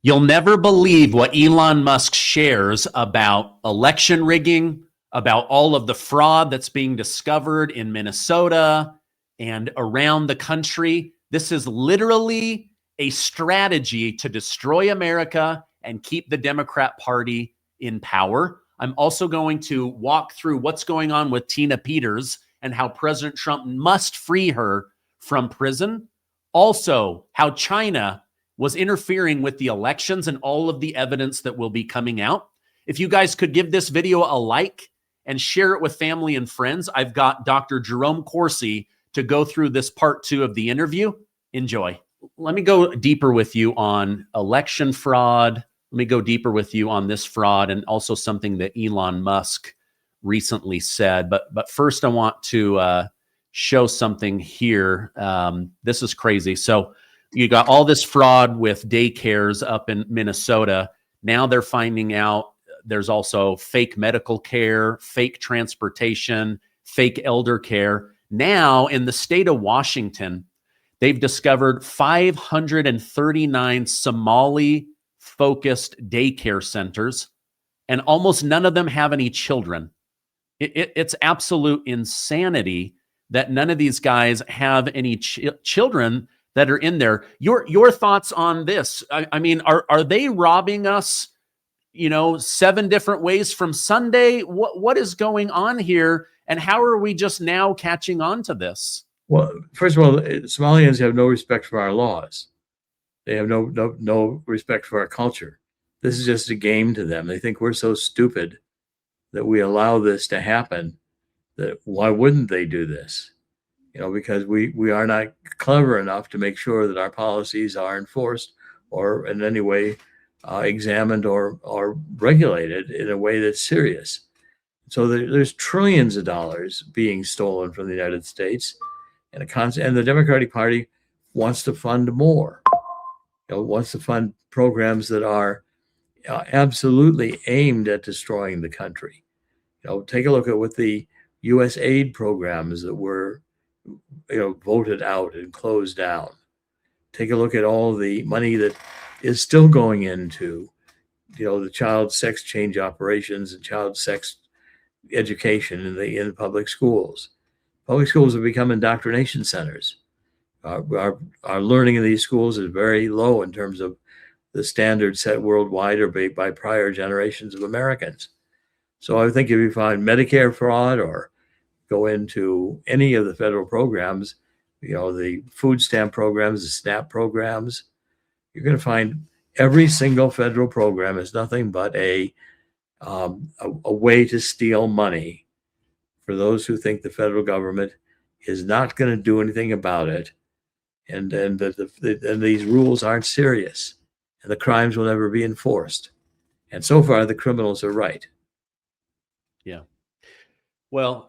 You'll never believe what Elon Musk shares about election rigging, about all of the fraud that's being discovered in Minnesota and around the country. This is literally a strategy to destroy America and keep the Democrat Party in power. I'm also going to walk through what's going on with Tina Peters and how President Trump must free her from prison. Also, how China was interfering with the elections and all of the evidence that will be coming out. If you guys could give this video a like and share it with family and friends, I've got Dr. Jerome Corsi to go through this part 2 of the interview. Enjoy. Let me go deeper with you on election fraud. Let me go deeper with you on this fraud and also something that Elon Musk recently said. But first, I want to show something here. This is crazy. So you got all this fraud with daycares up in Minnesota. Now they're finding out there's also fake medical care, fake transportation, fake elder care. Now in the state of Washington, they've discovered 539 Somali-focused daycare centers, and almost none of them have any children. It's absolute insanity that none of these guys have any children that are in there. Your thoughts on this? I mean, are they robbing us, 7 different ways from Sunday? What is going on here? And how are we just now catching on to this? Well, first of all, Somalians have no respect for our laws. They have no respect for our culture. This is just a game to them. They think we're so stupid that we allow this to happen. That why wouldn't they do this? Because we are not clever enough to make sure that our policies are enforced or in any way examined or regulated in a way that's serious. So there's trillions of dollars being stolen from the United States, and the Democratic Party wants to fund more. Wants to fund programs that are absolutely aimed at destroying the country. Take a look at what the U.S. aid programs that were voted out and closed down. Take a look at all the money that is still going into, the child sex change operations and child sex education in the public schools. Public schools have become indoctrination centers. Our learning in these schools is very low in terms of the standards set worldwide or by prior generations of Americans. So I think if you find Medicare fraud or go into any of the federal programs, the food stamp programs, the SNAP programs, you're going to find every single federal program is nothing but a way to steal money for those who think the federal government is not going to do anything about it, and these rules aren't serious, and the crimes will never be enforced. And so far, the criminals are right. Yeah. Well,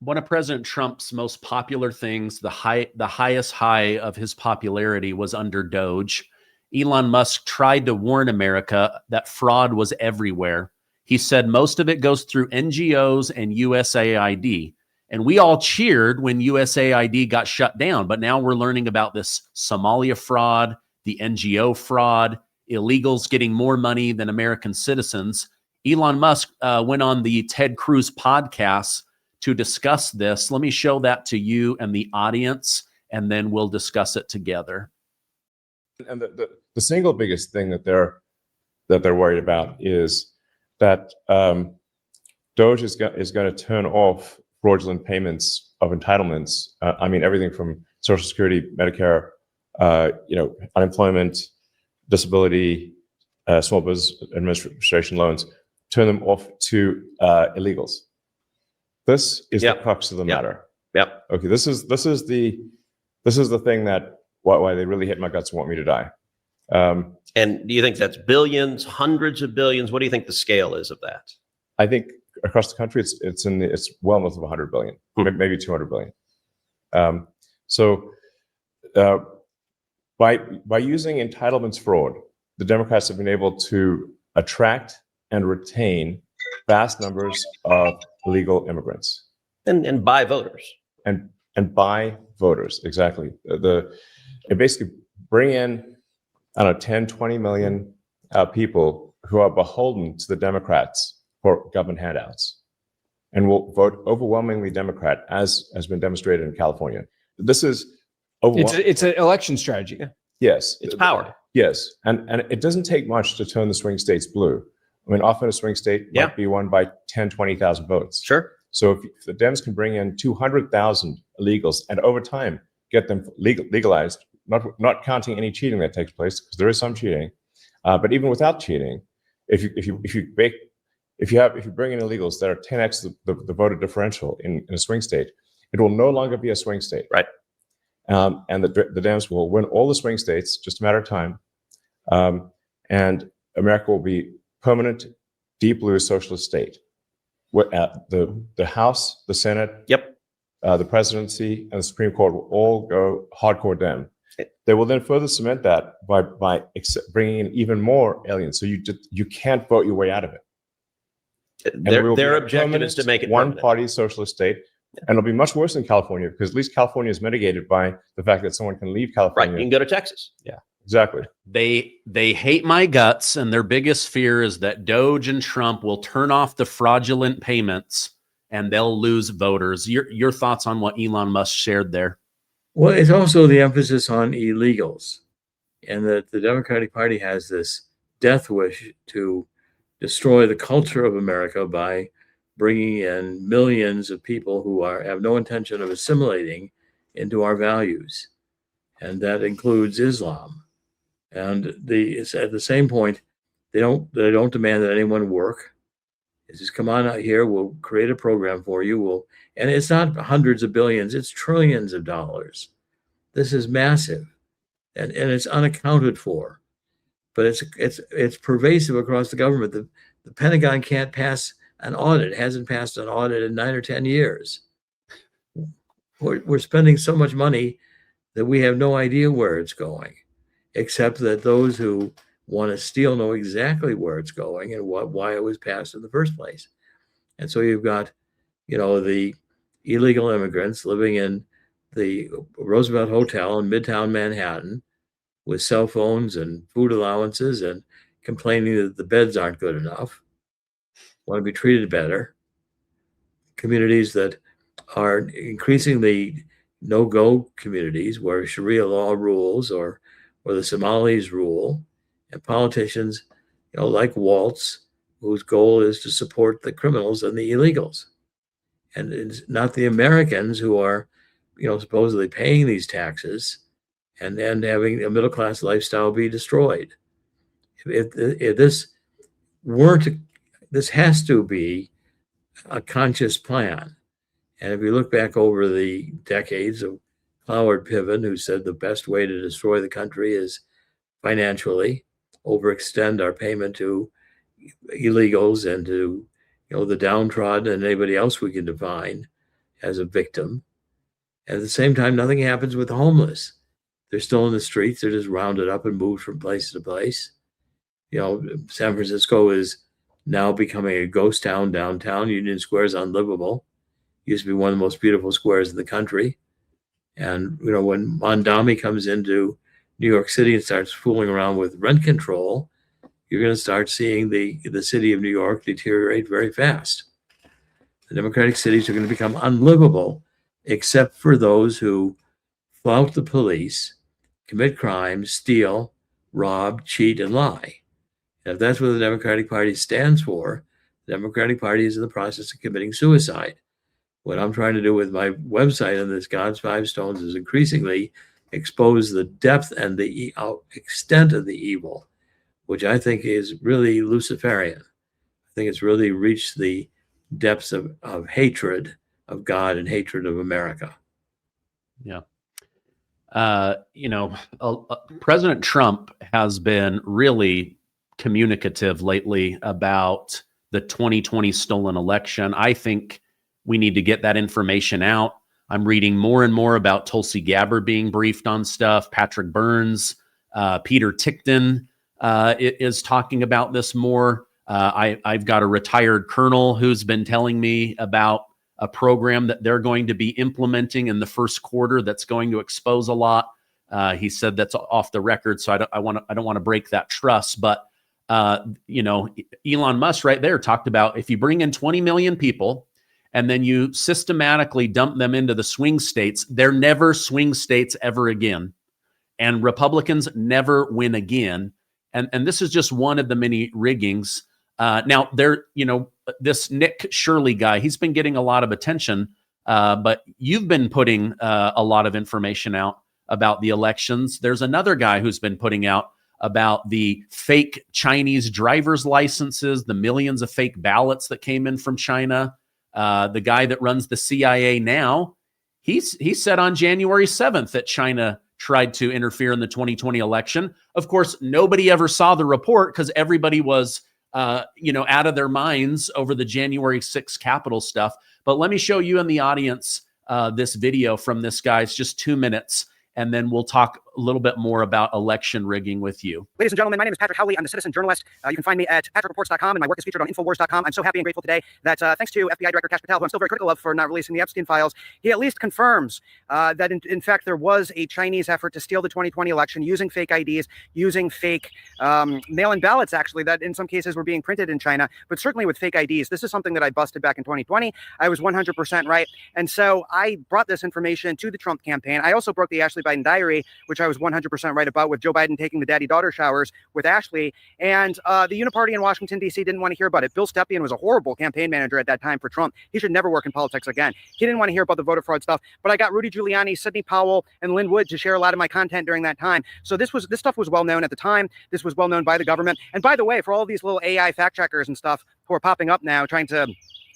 one of President Trump's most popular things, the highest high of his popularity was under Doge. Elon Musk tried to warn America that fraud was everywhere. He said most of it goes through NGOs and USAID. And we all cheered when USAID got shut down. But now we're learning about this Somalia fraud, the NGO fraud, illegals getting more money than American citizens. Elon Musk went on the Ted Cruz podcast to discuss this. Let me show that to you and the audience, and then we'll discuss it together. And the single biggest thing that they're worried about is that Doge is going to turn off fraudulent payments of entitlements. I mean, everything from Social Security, Medicare, unemployment, disability, Small Business Administration loans, turn them off to illegals. This is the crux of the matter. Yep. Okay. This is the thing that why they really hit my guts and want me to die. And do you think that's billions, hundreds of billions? What do you think the scale is of that? I think across the country, it's well north of 100 billion, maybe 200 billion. So by using entitlements fraud, the Democrats have been able to attract and retain vast numbers of illegal immigrants and buy voters and buy voters. Exactly. And basically bring in I don't know, 10, 20 million people who are beholden to the Democrats for government handouts and will vote overwhelmingly Democrat, as has been demonstrated in California. This is It's an election strategy. yes, It's power. yes, and it doesn't take much to turn the swing states blue. I mean, often a swing state Yeah. might be won by 10, 20,000 votes. Sure. So if the Dems can bring in 200,000 illegals and over time get them legalized, not counting any cheating that takes place, because there is some cheating, but even without cheating, if you bring in illegals that are 10x the voter differential in a swing state, it will no longer be a swing state. Right. And the Dems will win all the swing states, just a matter of time, and America will be permanent, deep blue socialist state. The House, the Senate, Yep. the presidency, and the Supreme Court will all go hardcore Dem. They will then further cement that by bringing in even more aliens, so you can't vote your way out of it. Their objective is to make it permanent. one-party socialist state, and it'll be much worse than California, because at least California is mitigated by the fact that someone can leave Right. California. You can go to Texas. Yeah, exactly. They hate my guts, and their biggest fear is that Doge and Trump will turn off the fraudulent payments and they'll lose voters. Your thoughts on what Elon Musk shared there? Well, it's also the emphasis on illegals, and that the Democratic Party has this death wish to destroy the culture of America by bringing in millions of people who have no intention of assimilating into our values, and that includes Islam. And it's at the same point, they don't demand that anyone work. It's just come on out here, we'll create a program for you. And it's not hundreds of billions, it's trillions of dollars. This is massive, and it's unaccounted for. But it's pervasive across the government. The Pentagon can't pass an audit, hasn't passed an audit in 9 or 10 years. We're spending so much money that we have no idea where it's going, except that those who want to steal know exactly where it's going and why it was passed in the first place. And so you've got, the illegal immigrants living in the Roosevelt Hotel in Midtown Manhattan with cell phones and food allowances and complaining that the beds aren't good enough, want to be treated better. Communities that are increasingly no-go communities where Sharia law rules or the Somalis rule, and politicians, like Walz, whose goal is to support the criminals and the illegals. And it's not the Americans who are, supposedly paying these taxes and having a middle-class lifestyle be destroyed. If this has to be a conscious plan. And if you look back over the decades of Howard Piven, who said the best way to destroy the country is financially overextend our payment to illegals and to the downtrodden and anybody else we can define as a victim. At the same time, nothing happens with the homeless. They're still in the streets. They're just rounded up and moved from place to place. San Francisco is now becoming a ghost town downtown. Union Square is unlivable. Used to be one of the most beautiful squares in the country. And, when Mondami comes into New York City and starts fooling around with rent control, you're going to start seeing the city of New York deteriorate very fast. The democratic cities are going to become unlivable, except for those who flout the police, commit crimes, steal, rob, cheat, and lie. And if that's what the Democratic Party stands for, the Democratic Party is in the process of committing suicide. What I'm trying to do with my website on this God's Five Stones is increasingly expose the depth and the extent of the evil, which I think is really Luciferian. I think it's really reached the depths of hatred of God and hatred of America. Yeah. President Trump has been really communicative lately about the 2020 stolen election. I think we need to get that information out. I'm reading more and more about Tulsi Gabbard being briefed on stuff. Patrick Burns, Peter Tickton is talking about this more. I've got a retired colonel who's been telling me about a program that they're going to be implementing in the first quarter that's going to expose a lot. He said that's off the record, so I don't want to break that trust. But Elon Musk right there talked about if you bring in 20 million people and then you systematically dump them into the swing states, they're never swing states ever again, and Republicans never win again. And this is just one of the many riggings. Now, this Nick Shirley guy, he's been getting a lot of attention, but you've been putting a lot of information out about the elections. There's another guy who's been putting out about the fake Chinese driver's licenses, the millions of fake ballots that came in from China. The guy that runs the CIA now, he said on January 7th that China tried to interfere in the 2020 election. Of course, nobody ever saw the report because everybody was out of their minds over the January 6th Capitol stuff. But let me show you in the audience this video from this guy. It's just 2 minutes, and then we'll talk a little bit more about election rigging with you. Ladies and gentlemen, my name is Patrick Howley. I'm the citizen journalist. You can find me at patrickreports.com, and my work is featured on Infowars.com. I'm so happy and grateful today that thanks to FBI Director Kash Patel, who I'm still very critical of for not releasing the Epstein files, he at least confirms that in fact there was a Chinese effort to steal the 2020 election using fake IDs, using fake mail-in ballots, actually, that in some cases were being printed in China, but certainly with fake IDs. This is something that I busted back in 2020. I was 100% right. And so I brought this information to the Trump campaign. I also broke the Ashley Biden diary, which I was 100% right about, with Joe Biden taking the daddy-daughter showers with Ashley. And the Uniparty in Washington, D.C. didn't want to hear about it. Bill Stepien was a horrible campaign manager at that time for Trump. He should never work in politics again. He didn't want to hear about the voter fraud stuff, but I got Rudy Giuliani, Sidney Powell, and Lynn Wood to share a lot of my content during that time. So this stuff was well known at the time. This was well known by the government. And by the way, for all these little AI fact checkers and stuff who are popping up now trying to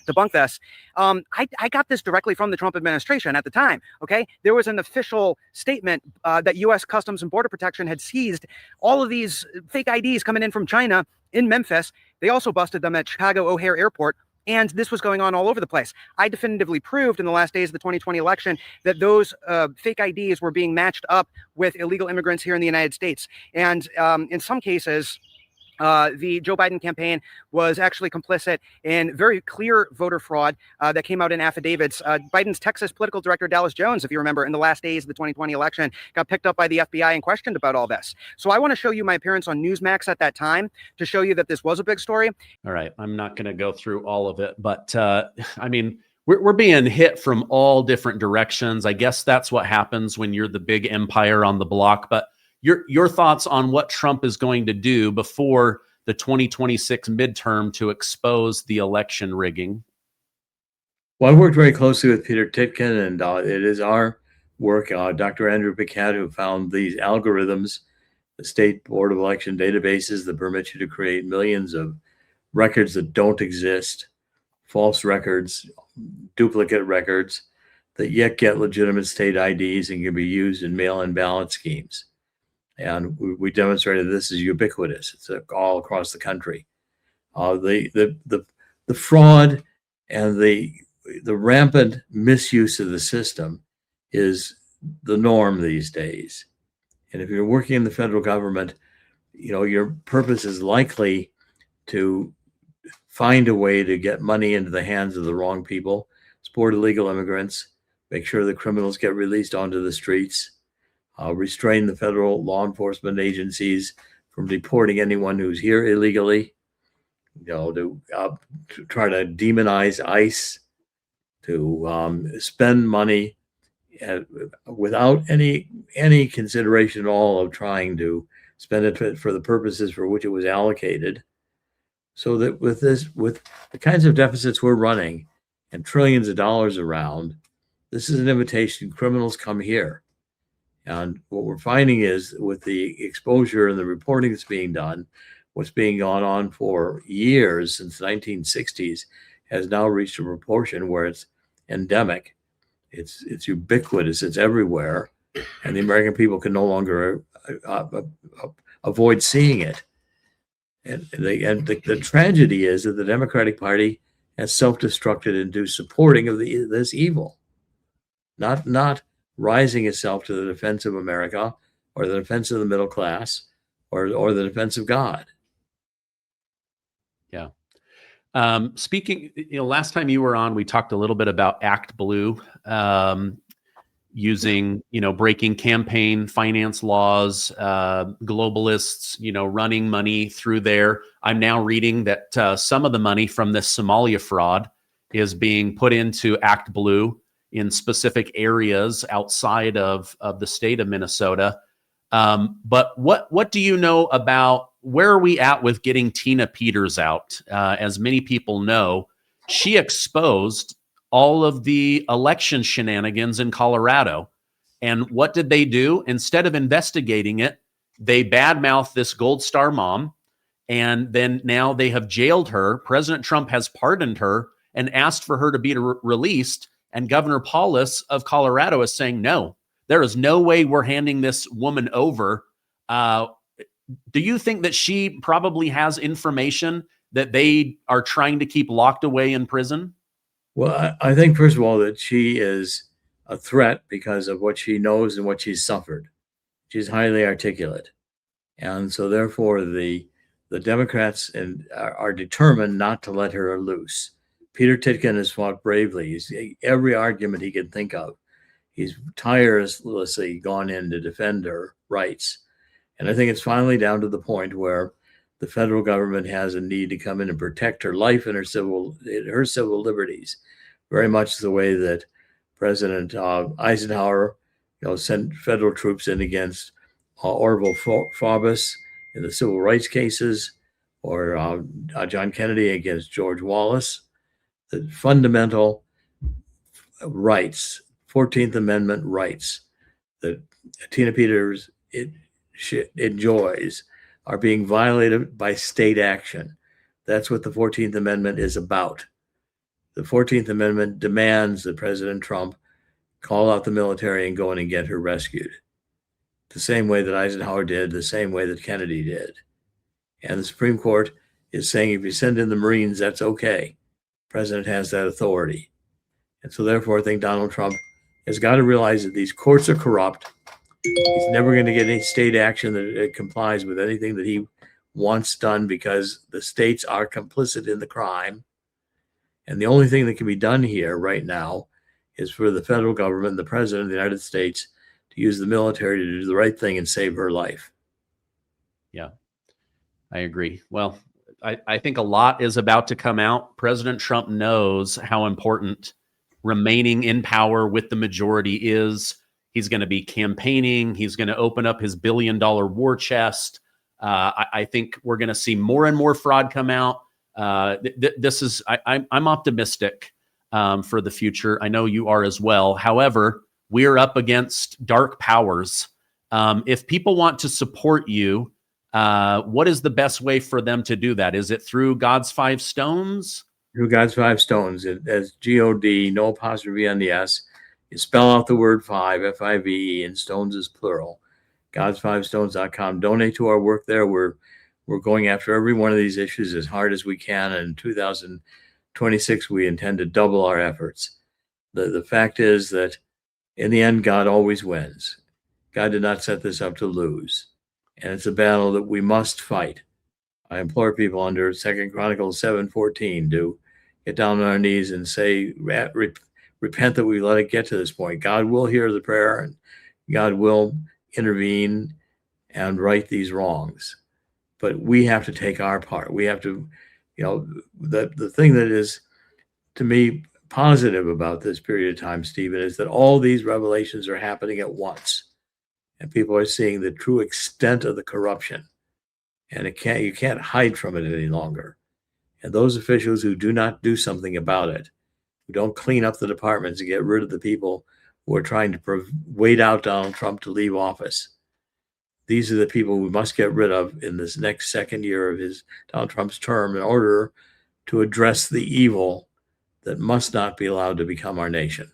debunk this, I got this directly from the Trump administration at the time. Okay, there was an official statement that U.S. Customs and Border Protection had seized all of these fake IDs coming in from China in Memphis. They also busted them at Chicago O'Hare Airport. And this was going on all over the place. I definitively proved in the last days of the 2020 election that those fake IDs were being matched up with illegal immigrants here in the United States. And in some cases, the Joe Biden campaign was actually complicit in very clear voter fraud that came out in affidavits. Biden's Texas political director, Dallas Jones, if you remember, in the last days of the 2020 election, got picked up by the FBI and questioned about all this. So I want to show you my appearance on Newsmax at that time to show you that this was a big story. All right. I'm not going to go through all of it, but I mean, we're being hit from all different directions. I guess that's what happens when you're the big empire on the block. But your thoughts on what Trump is going to do before the 2026 midterm to expose the election rigging? Well, I worked very closely with Peter Titkin, and it is our work, Dr. Andrew Piquet, who found these algorithms, the State Board of Election databases that permit you to create millions of records that don't exist, false records, duplicate records that yet get legitimate state IDs and can be used in mail-in ballot schemes. And we demonstrated this is ubiquitous. It's all across the country. The fraud and the rampant misuse of the system is the norm these days. And if you're working in the federal government, your purpose is likely to find a way to get money into the hands of the wrong people, support illegal immigrants, make sure the criminals get released onto the streets, restrain the federal law enforcement agencies from deporting anyone who's here illegally, to try to demonize ICE, to spend money without any consideration at all of trying to spend it for the purposes for which it was allocated. So that with the kinds of deficits we're running and trillions of dollars around, this is an invitation. Criminals come here. And what we're finding is with the exposure and the reporting that's being done, what's being gone on for years since the 1960s has now reached a proportion where it's endemic. It's ubiquitous. It's everywhere. And the American people can no longer avoid seeing it. And the tragedy is that the Democratic Party has self-destructed into supporting of this evil, not rising itself to the defense of America or the defense of the middle class or the defense of God. Yeah. Speaking, last time you were on, we talked a little bit about Act Blue. using, breaking campaign finance laws, globalists, running money through there. I'm now reading that some of the money from this Somalia fraud is being put into Act Blue in specific areas outside of the state of Minnesota. But what do you know about where are we at with getting Tina Peters out? As many people know, she exposed all of the election shenanigans in Colorado. And what did they do? Instead of investigating it, they badmouthed this Gold Star mom. And then now they have jailed her. President Trump has pardoned her and asked for her to be released. And Governor Paulus of Colorado is saying, no, there is no way we're handing this woman over. Do you think that she probably has information that they are trying to keep locked away in prison? Well, I think, first of all, that she is a threat because of what she knows and what she's suffered. She's highly articulate. And so therefore, the Democrats are determined not to let her loose. Peter Titkin has fought bravely. Every argument he can think of, he's tirelessly gone in to defend her rights. And I think it's finally down to the point where the federal government has a need to come in and protect her life and her civil liberties, very much the way that President Eisenhower, sent federal troops in against Orville Faubus in the civil rights cases, or John Kennedy against George Wallace. The fundamental rights, 14th Amendment rights that Tina Peters enjoys are being violated by state action. That's what the 14th Amendment is about. The 14th Amendment demands that President Trump call out the military and go in and get her rescued. The same way that Eisenhower did, the same way that Kennedy did. And the Supreme Court is saying if you send in the Marines, that's okay. The president has that authority. And so therefore, I think Donald Trump has got to realize that these courts are corrupt. He's never going to get any state action that complies with anything that he wants done because the states are complicit in the crime. And the only thing that can be done here right now is for the federal government and the president of the United States to use the military to do the right thing and save her life. Yeah, I agree. Well, I think a lot is about to come out. President Trump knows how important remaining in power with the majority is. He's going to be campaigning. He's going to open up his $1 billion war chest. I think we're going to see more and more fraud come out. I'm optimistic for the future. I know you are as well. However, we're up against dark powers. If people want to support you, what is the best way for them to do that? Is it through God's Five Stones? Through God's Five Stones, as G-O-D, no apostrophe on the S. You spell out the word five, F-I-V-E, and stones is plural. Gods5stones.com. Donate to our work there. We're going after every one of these issues as hard as we can. And in 2026, we intend to double our efforts. The fact is that in the end, God always wins. God did not set this up to lose. And it's a battle that we must fight. I implore people under 2 Chronicles 7:14 to get down on our knees and say, repent that we let it get to this point. God will hear the prayer and God will intervene and right these wrongs. But we have to take our part. We have to, the thing that is, to me, positive about this period of time, Stephen, is that all these revelations are happening at once. And people are seeing the true extent of the corruption. And you can't hide from it any longer. And those officials who do not do something about it, who don't clean up the departments and get rid of the people who are trying to wait out Donald Trump to leave office, these are the people we must get rid of in this next second year of Donald Trump's term in order to address the evil that must not be allowed to become our nation.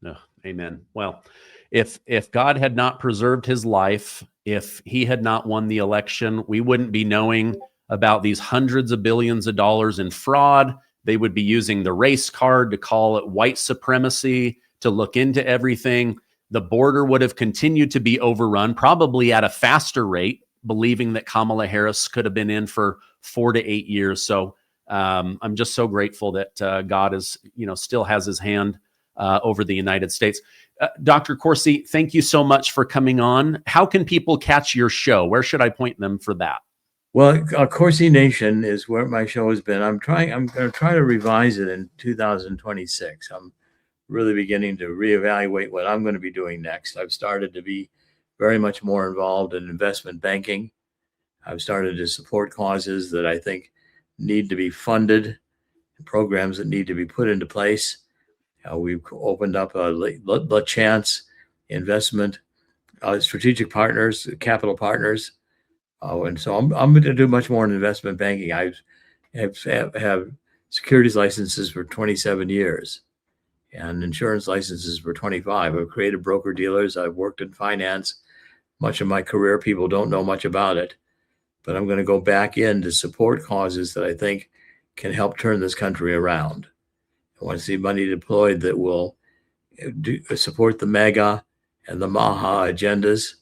No, amen. Well, if God had not preserved his life, if he had not won the election, we wouldn't be knowing about these hundreds of billions of dollars in fraud. They would be using the race card to call it white supremacy, to look into everything. The border would have continued to be overrun, probably at a faster rate, believing that Kamala Harris could have been in for 4 to 8 years. So I'm just so grateful that God is, still has his hand over the United States. Dr. Corsi, thank you so much for coming on. How can people catch your show? Where should I point them for that? Well, Corsi Nation is where my show has been. I'm going to try to revise it in 2026. I'm really beginning to reevaluate what I'm going to be doing next. I've started to be very much more involved in investment banking. I've started to support causes that I think need to be funded, programs that need to be put into place. We've opened up a La Chance investment, strategic partners, capital partners. And so I'm going to do much more in investment banking. I have securities licenses for 27 years and insurance licenses for 25. I've created broker dealers. I've worked in finance much of my career. People don't know much about it, but I'm going to go back in to support causes that I think can help turn this country around. I want to see money deployed that will support the MAGA and the MAHA agendas.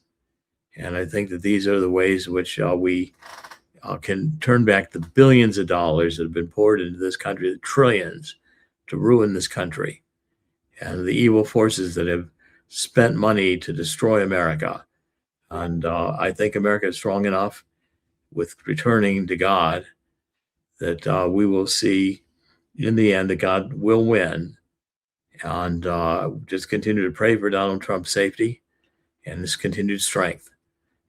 And I think that these are the ways in which we can turn back the billions of dollars that have been poured into this country, the trillions, to ruin this country, and the evil forces that have spent money to destroy America. And I think America is strong enough with returning to God that we will see in the end that God will win. And just continue to pray for Donald Trump's safety and his continued strength.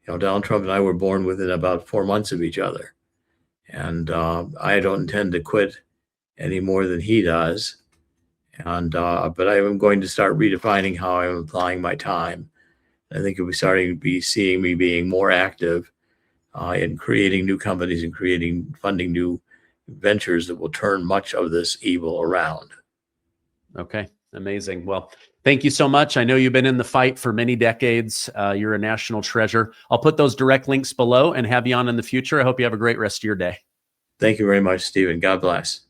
Donald Trump and I were born within about 4 months of each other. And I don't intend to quit any more than he does. And but I am going to start redefining how I'm applying my time. I think you'll be starting to be seeing me being more active in creating new companies and funding new ventures that will turn much of this evil around. Okay, amazing. Well, thank you so much. I know you've been in the fight for many decades. You're a national treasure. I'll put those direct links below and have you on in the future. I hope you have a great rest of your day. Thank you very much, Stephen. God bless.